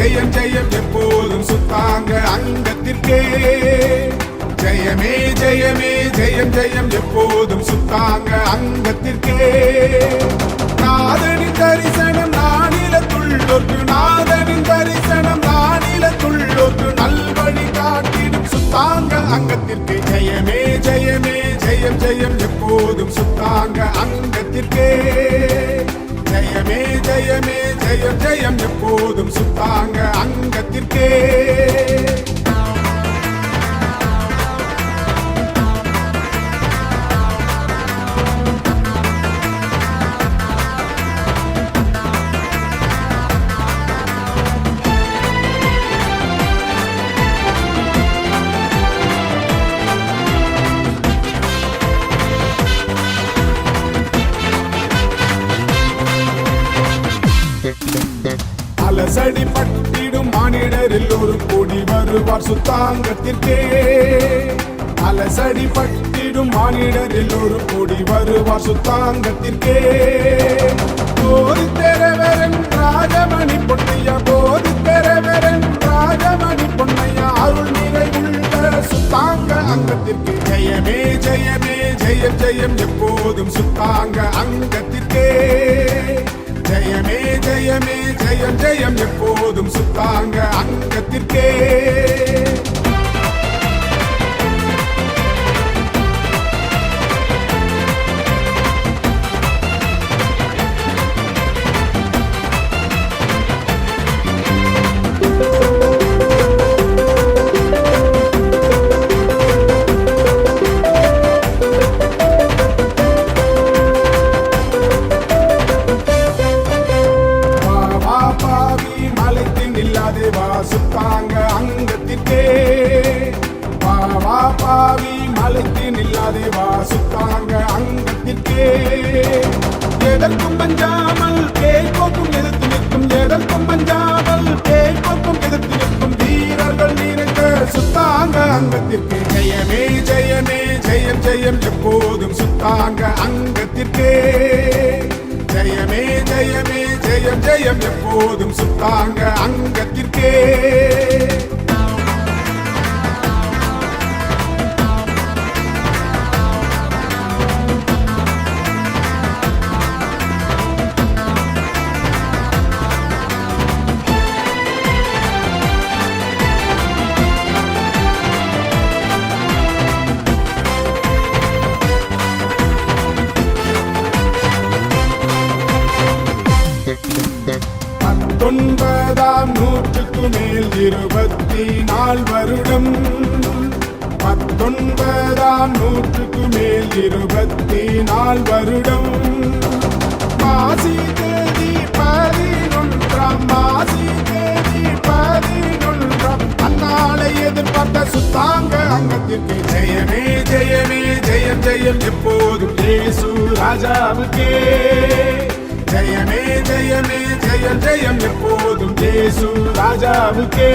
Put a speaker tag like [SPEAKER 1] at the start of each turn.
[SPEAKER 1] ஜெயம் ஜெயம் எப்போதும் சுத்தாங்க அங்கத்திற்கே ஜெயமே ஜெயமே ஜெயம் ஜெயம் எப்போதும் சுத்தாங்க அங்கத்திற்கே நாதனின் தரிசனம் நானிலத்துள்ளோர்க்கு நாதனின் தரிசனம் நானிலத்துள்ளோர்க்கு நல்வழி காட்டிடும் சுத்தாங்க அங்கத்திற்கே ஜெயமே ஜெயமே ஜெயம் ஜெயம் எப்போதும் சுத்தாங்க அங்கத்திற்கே ஜெயமே ஜெயமே ஜெயம் ஜெயம் எப்போதும் சுத்தாங்க அங்கத்திற்கே அலசடி பட்டிடும் மானிடரில் ஒரு கூடி வருவார் சுத்தாங்கத்திற்கே அலசடி பட்டிடும் மானிடரில் ஒரு கூடி வருவார் சுத்தாங்கத்திற்கே போதி பெறவரன் ராஜமணி பொன்னையா போதி பெறவரன் ராஜமணி பொன்னையா அருள் நிறைவுள்ள சுத்தாங்க அங்கத்திற்கே ஜெயமே ஜெயமே ஜெயம் ஜெயம் எப்போதும் சுத்தாங்க அங்கத்திற்கே ஜெயமே ஜெயமே ஜெயம் ஜெயம் எப்போதும் சுத்தாங்க அங்கத்திற்கே சுத்தாங்க அங்கத்திற்கே பாவா பாவி மலைத்து நில்லாதே வா சுத்தாங்க அங்கத்திற்கே எதற்கும் பஞ்சாமல் கேட்போக்கும் எதிர்த்து நிற்கும் எதற்கும் பஞ்சாமல் கேட்போக்கும் எதிர்த்து நிற்கும் வீரர்கள் நிறைந்த சுத்தாங்க அங்கத்திற்கே ஜெயமே ஜெயமே ஜெயம் ஜெயம் எப்போதும் சுத்தாங்க அங்கத்திற்கே ஜெயமே ஜெயமே ஜெயம் ஜெயம் எப்போதும் சுத்தாங்க அங்கத்திற்கே பத்தொன்பதாம் நூற்றுக்கு மேல் 24 வருடம் பத்தொன்பதாம் நூற்றுக்கு மேல் 24 வருடம் மாசி தேதி 11 மாசி தேதி 11 அந்நாளை எதிர்பார்த்த சுத்தாங்க அங்கத்திற்கு ஜெயமே ஜெயமே ஜெயம் ஜெயம் எப்போதும் இயேசு ராஜாவுக்கே ஜெயமே ஜெயமே ஜெயம் ஜெயம் எப்போதும் இயேசு ராஜாவுக்கே